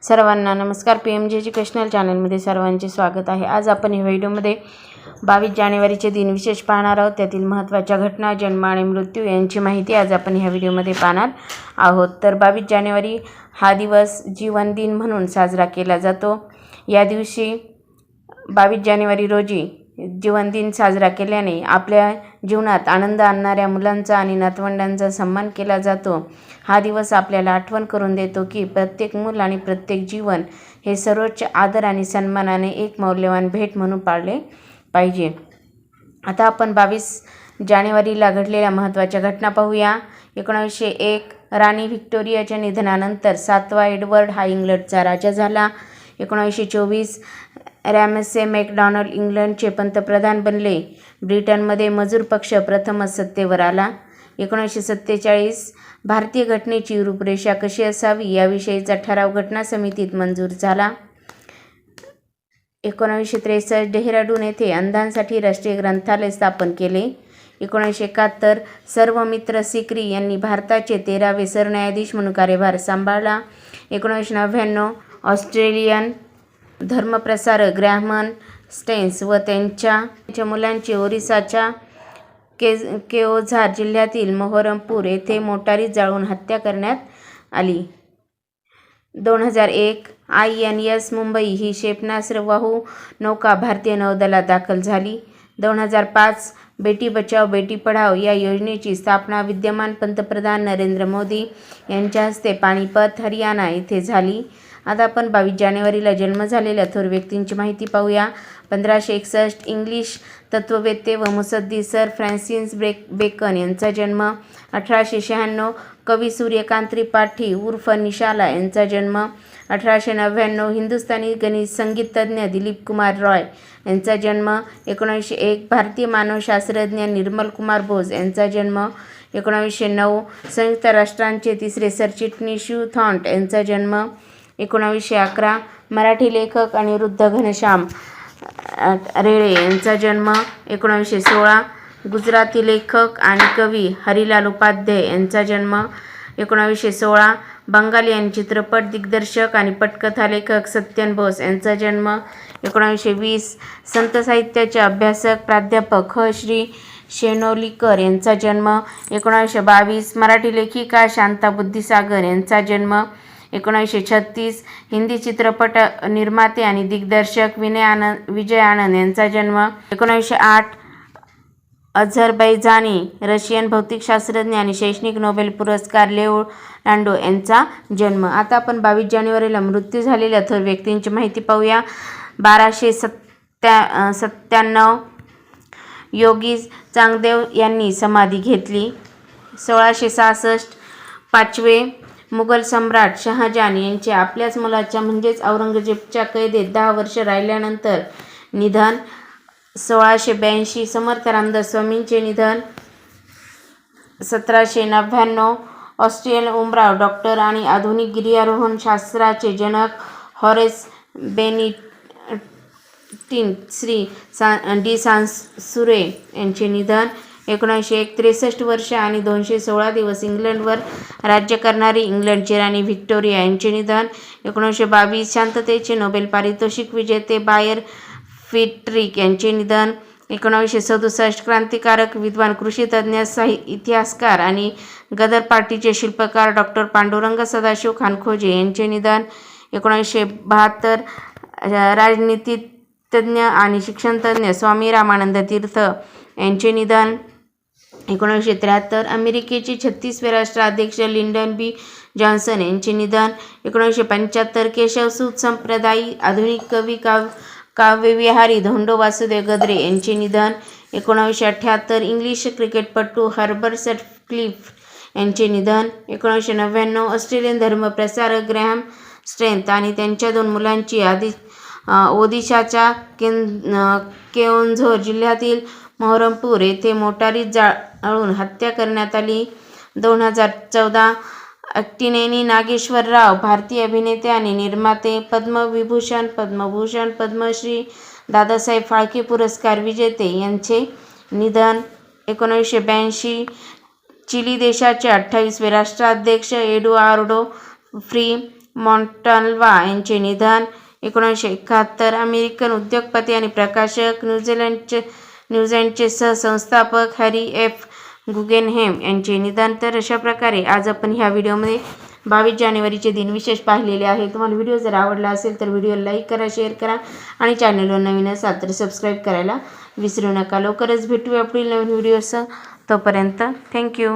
सर्वांना नमस्कार. PMG educational चॅनलमध्ये सर्वांचे स्वागत आहे. आज आपण या व्हिडिओमध्ये 22 जानेवारीचे दिन विशेष पाहणार आहोत. त्यातील महत्त्वाच्या घटना, जन्म आणि मृत्यू यांची माहिती आज आपण ह्या व्हिडिओमध्ये पाहणार आहोत. तर 22 जानेवारी हा दिवस जीवन दिन म्हणून साजरा केला जातो. या दिवशी 22 जानेवारी रोजी जीवन दिन साजरा केल्याने आपल्या जीवनात आनंद आणणाऱ्या मुलांचा आणि नातवंडांचा सन्मान केला जातो. हा दिवस आपल्याला आठवण करून देतो की प्रत्येक मूल आणि प्रत्येक जीवन हे सर्वोच्च आदर आणि सन्मानाने एक मौल्यवान भेट म्हणून पाळले पाहिजे. आता आपण 22 जानेवारीला घडलेल्या महत्त्वाच्या घटना पाहूया. 1901 राणी व्हिक्टोरियाच्या निधनानंतर 7वा एडवर्ड हा इंग्लंडचा राजा झाला. 1924 रॅमसे मॅकडोनाल्ड इंग्लंडचे पंतप्रधान बनले. ब्रिटनमध्ये मजूर पक्ष प्रथमच सत्तेवर आला. 1947 भारतीय घटनेची रूपरेषा कशी असावी याविषयीचा ठराव घटना समितीत मंजूर झाला. 1963 डेहराडून येथे अंधांसाठी राष्ट्रीय ग्रंथालय स्थापन केले. 1971 सर्वमित्र सिकरी यांनी भारताचे 13वे सरन्यायाधीश म्हणून कार्यभार सांभाळला. 1999 ऑस्ट्रेलियन धर्मप्रसारक ग्रॅहम स्टेन्स व त्यांच्या मुलांची ओरिसाच्या केओझार जिल्ह्यातील मोहरमपूर येथे मोटारीत जाळून हत्या करण्यात आली. 2001 INS मुंबई ही क्षेपणास्त्रवाहू नौका भारतीय नौदलात दाखल झाली. 2005 बेटी बचाओ बेटी पढाओ या योजनेची स्थापना विद्यमान पंतप्रधान नरेंद्र मोदी यांच्या हस्ते पानिपत, हरियाणा येथे झाली. आता आपण 22 जानेवारीला जन्म झालेल्या थोर व्यक्तींची माहिती पाहूया. 1561 इंग्लिश तत्त्ववेत्ते व मुत्सद्दी सर फ्रान्सिस बेकन यांचा जन्म. 1896 कवी सूर्यकांत त्रिपाठी उर्फ निशाला यांचा जन्म. 1899 हिंदुस्थानी गणित संगीतज्ञ दिलीप कुमार रॉय यांचा जन्म. 1901 भारतीय मानवशास्त्रज्ञ निर्मल कुमार बोस यांचा जन्म. 1909 संयुक्त राष्ट्रांचे तिसरे सरचिटणीस ह्यू थॉर्न्ट यांचा जन्म. 1911 मराठी लेखक आणि वृद्ध घनश्याम रेळे यांचा जन्म. 1916 गुजराती लेखक आणि कवी हरिलाल उपाध्याय यांचा जन्म. 1916 बंगाली आणि चित्रपट दिग्दर्शक आणि पटकथा लेखक सत्यन बोस यांचा जन्म. 1920 संत साहित्याचे अभ्यासक प्राध्यापक श्री शेनोलीकर यांचा जन्म. 1922 मराठी लेखिका शांता बुद्धिसागर यांचा जन्म. 1936 हिंदी चित्रपट निर्माते आणि दिग्दर्शक विजय आनंद यांचा जन्म. 1908 अझरबैजानी रशियन भौतिकशास्त्रज्ञ आणि शैक्षणिक नोबेल पुरस्कार लिओनार्डो यांचा जन्म. आता आपण 22 जानेवारीला मृत्यू झालेल्या थोर व्यक्तींची माहिती पाहूया. 1297 योगी चांगदेव यांनी समाधी घेतली. 1666 पाचवे मुघल सम्राट शहाजहान यांचे आपल्याच मुलाच्या म्हणजेच औरंगजेबच्या कैदेत 10 वर्ष राहिल्यानंतर निधन. 1682 समर्थ रामदास स्वामींचे निधन. 1799 ऑस्ट्रियन उमराव डॉक्टर आणि आधुनिक गिर्यारोहण शास्त्राचे जनक हॉरेस बेनिटिन श्री डी सांसुरे यांचे निधन. 1963 वर्ष आणि 216 दिवस इंग्लंडवर राज्य करणारी इंग्लंडची राणी व्हिक्टोरिया यांचे निधन. 1922 शांततेचे नोबेल पारितोषिक विजेते बायर फिट्रिक यांचे निधन. 1967 क्रांतिकारक विद्वान कृषीतज्ञ इतिहासकार आणि गदर पार्टीचे शिल्पकार डॉक्टर पांडुरंग सदाशिव खानखोजे यांचे निधन. 1972 राजनीतितज्ञ आणि शिक्षणतज्ञ स्वामी रामानंद तीर्थ यांचे निधन. 1973 अमेरिकेचे 36वे राष्ट्राध्यक्ष लिंडन बी जॉन्सन यांचे निधन. 1975 केशवसूत संप्रदायी आधुनिक कवी काव्यविहारी धोंडो वासुदेव गद्रे यांचे निधन. 1978 इंग्लिश क्रिकेटपटू हर्बर्ट सटक्लिफ यांचे निधन. 1999 ऑस्ट्रेलियन धर्मप्रसारक ग्रॅहम स्टेन्स आणि त्यांच्या 2 मुलांची ओदिशाच्या केओंझर जिल्ह्यातील मोहरमपूर येथे मोटारीत जाळून हत्या करण्यात आली. 2014 अक्किनेनी नागेश्वर राव भारतीय अभिनेते आणि निर्माते, पद्मविभूषण, पद्मभूषण, पद्मश्री, दादासाहेब फाळके पुरस्कार विजेते यांचे निधन. 1982 चिली देशाचे 28वे राष्ट्राध्यक्ष एडुआर्डो फ्री मॉन्टाल्वा यांचे निधन. 1971 अमेरिकन उद्योगपती आणि प्रकाशक, न्यूझँडचे सहसंस्थापक हॅरी एफ. गुगेनहेम यांचे निधन. तर अशा प्रकारे आज आपण ह्या व्हिडिओमध्ये 22 जानेवारीचे दिनविशेष पाहिलेले आहे. तुम्हाला व्हिडिओ जर आवडला असेल तर व्हिडिओला लाईक करा, शेअर करा आणि चॅनलवर नवीन असाल तर सबस्क्राईब करायला विसरू नका. लवकरच भेटूया पुढील नवीन व्हिडिओसह. तोपर्यंत थँक्यू.